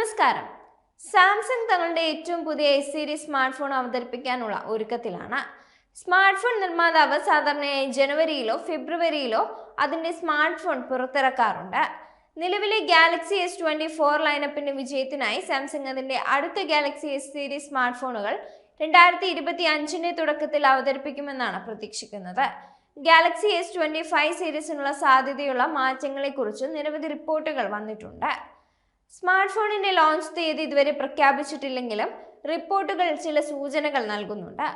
നമസ്കാരം. സാംസങ് തങ്ങളുടെ ഏറ്റവും പുതിയ എസ് സീരീസ് സ്മാർട്ട് ഫോൺ അവതരിപ്പിക്കാനുള്ള ഒരുക്കത്തിലാണ്. സ്മാർട്ട് ഫോൺ നിർമ്മാതാവ് സാധാരണയായി ജനുവരിയിലോ ഫെബ്രുവരിയിലോ അതിന്റെ സ്മാർട്ട് ഫോൺ പുറത്തിറക്കാറുണ്ട്. നിലവിലെ ഗാലക്സി S24 ലൈനപ്പിന്റെ വിജയത്തിനായി സാംസങ് അതിന്റെ അടുത്ത ഗാലക്സി എസ് സീരീസ് സ്മാർട്ട് ഫോണുകൾ 2025 തുടക്കത്തിൽ അവതരിപ്പിക്കുമെന്നാണ് പ്രതീക്ഷിക്കുന്നത്. ഗാലക്സി S25 സീരീസിനുള്ള സാധ്യതയുള്ള മാറ്റങ്ങളെക്കുറിച്ച് നിരവധി റിപ്പോർട്ടുകൾ വന്നിട്ടുണ്ട്. സ്മാർട്ട് ഫോണിന്റെ ലോഞ്ച് തീയതി ഇതുവരെ പ്രഖ്യാപിച്ചിട്ടില്ലെങ്കിലും റിപ്പോർട്ടുകൾ ചില സൂചനകൾ നൽകുന്നുണ്ട്.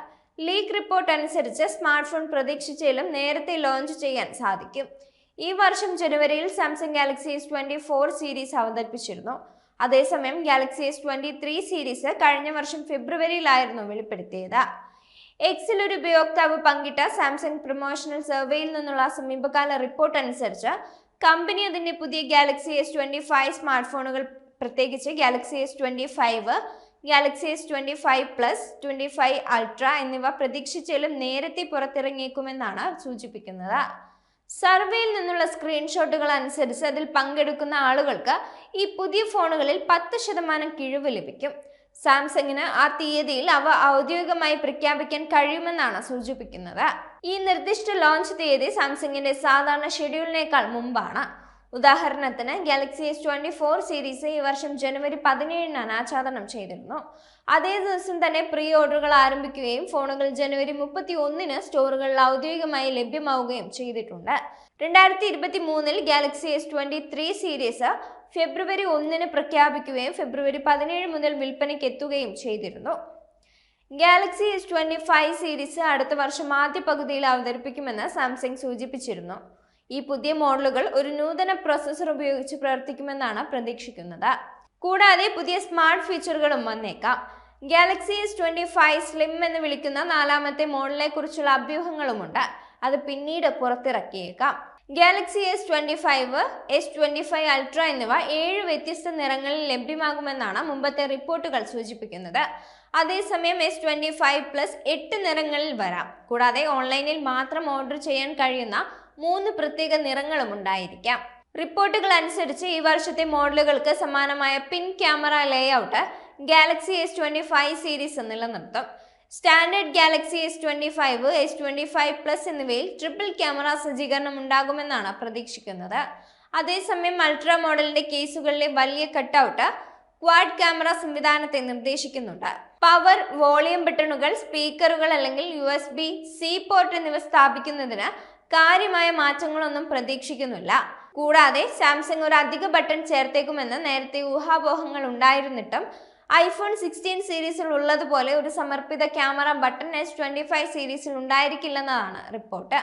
ലീക്ക് റിപ്പോർട്ട് അനുസരിച്ച് സ്മാർട്ട് ഫോൺ പ്രതീക്ഷിച്ചാലും നേരത്തെ ലോഞ്ച് ചെയ്യാൻ സാധിക്കും. ഈ വർഷം ജനുവരിയിൽ സാംസങ് ഗാലക്സി S24 സീരീസ് അവതരിപ്പിച്ചിരുന്നു. അതേസമയം ഗാലക്സി S23 സീരീസ് കഴിഞ്ഞ വർഷം ഫെബ്രുവരിയിലായിരുന്നു വെളിപ്പെടുത്തിയത്. എക്സിൽ ഒരു ഉപയോക്താവ് പങ്കിട്ട സാംസങ് പ്രൊമോഷണൽ സർവേയിൽ നിന്നുള്ള സമീപകാല റിപ്പോർട്ട് അനുസരിച്ച് കമ്പനി അതിന്റെ പുതിയ ഗാലക്സി S25 സ്മാർട്ട് ഫോണുകൾ, പ്രത്യേകിച്ച് Galaxy S25, Galaxy S25 plus, 25 ultra എന്നിവ പ്രതീക്ഷിച്ചാലും നേരത്തെ പുറത്തിറങ്ങിയേക്കുമെന്നാണ് സൂചിപ്പിക്കുന്നത്. സർവേയിൽ നിന്നുള്ള സ്ക്രീൻഷോട്ടുകൾ അനുസരിച്ച് അതിൽ പങ്കെടുക്കുന്ന ആളുകൾക്ക് ഈ പുതിയ ഫോണുകളിൽ 10% കിഴിവ് ലഭിക്കും. സാംസങ്ങിന് ആ തീയതിയിൽ അവ ഔദ്യോഗികമായി പ്രഖ്യാപിക്കാൻ കഴിയുമെന്നാണ് സൂചിപ്പിക്കുന്നത്. ഈ നിർദ്ദിഷ്ട ലോഞ്ച് തീയതി സാംസങ്ങിന്റെ സാധാരണ ഷെഡ്യൂളിനേക്കാൾ മുമ്പാണ്. ഉദാഹരണത്തിന് ഗാലക്സി S24 സീരീസ് ഈ വർഷം ജനുവരി 17 അനാച്ഛാദനം ചെയ്തിരുന്നു. അതേ ദിവസം തന്നെ പ്രീ ഓർഡറുകൾ ആരംഭിക്കുകയും ഫോണുകൾ ജനുവരി 31 സ്റ്റോറുകളിൽ ഔദ്യോഗികമായി ലഭ്യമാവുകയും ചെയ്തിട്ടുണ്ട്. 2023 ഗാലക്സി S23 സീരീസ് ഫെബ്രുവരി 1 പ്രഖ്യാപിക്കുകയും ഫെബ്രുവരി 17 മുതൽ വിൽപ്പനയ്ക്ക് എത്തുകയും ചെയ്തിരുന്നു. ഗാലക്സി S25 സീരീസ് അടുത്ത വർഷം ആദ്യ പകുതിയിൽ അവതരിപ്പിക്കുമെന്ന് സാംസങ് സൂചിപ്പിച്ചിരുന്നു. ഈ പുതിയ മോഡലുകൾ ഒരു നൂതന പ്രൊസസ്സർ ഉപയോഗിച്ച് പ്രവർത്തിക്കുമെന്നാണ് പ്രതീക്ഷിക്കുന്നത്. കൂടാതെ പുതിയ സ്മാർട്ട് ഫീച്ചറുകളും വന്നേക്കാം. ഗാലക്സി S25 സ്ലിം എന്ന് വിളിക്കുന്ന നാലാമത്തെ മോഡലിനെ കുറിച്ചുള്ള അഭ്യൂഹങ്ങളുമുണ്ട്. അത് പിന്നീട് പുറത്തിറക്കിയേക്കാം. ഗാലക്സി S25, S25 അൾട്ര എന്നിവ 7 വ്യത്യസ്ത നിറങ്ങളിൽ ലഭ്യമാകുമെന്നാണ് മുമ്പത്തെ റിപ്പോർട്ടുകൾ സൂചിപ്പിക്കുന്നത്. അതേസമയം S25 പ്ലസ് 8 നിറങ്ങളിൽ വരാം. കൂടാതെ ഓൺലൈനിൽ മാത്രം ഓർഡർ ചെയ്യാൻ കഴിയുന്ന 3 പ്രത്യേക നിറങ്ങളും ഉണ്ടായിരിക്കാം. റിപ്പോർട്ടുകൾ അനുസരിച്ച് ഈ വർഷത്തെ മോഡലുകൾക്ക് സമാനമായ പിൻ camera layout Galaxy S25 series നിലനിർത്തും. Standard Galaxy S25, S25 plus എന്നിവയിൽ ട്രിപ്പിൾ ക്യാമറ സജ്ജീകരണം ഉണ്ടാകുമെന്നാണ് പ്രതീക്ഷിക്കുന്നത്. അതേസമയം അൾട്ര മോഡലിന്റെ കേസുകളിലെ വലിയ കട്ടൗട്ട് ക്വാഡ് ക്യാമറ സംവിധാനത്തെ നിർദ്ദേശിക്കുന്നുണ്ട്. പവർ, വോളിയം ബട്ടണുകൾ, സ്പീക്കറുകൾ അല്ലെങ്കിൽ USB-C പോർട്ട് എന്നിവ സ്ഥാപിക്കുന്നതിന് കാര്യമായ മാറ്റങ്ങളൊന്നും പ്രതീക്ഷിക്കുന്നില്ല. കൂടാതെ സാംസങ് ഒരു അധിക ബട്ടൺ ചേർത്തേക്കുമെന്ന് നേരത്തെ ഊഹാപോഹങ്ങൾ ഉണ്ടായിരുന്നിട്ടും iPhone 16 സീരീസിൽ ഉള്ളതുപോലെ ഒരു സമർപ്പിത ക്യാമറ ബട്ടൺ S25 സീരീസിൽ ഉണ്ടായിരിക്കില്ലെന്നതാണ് റിപ്പോർട്ട്.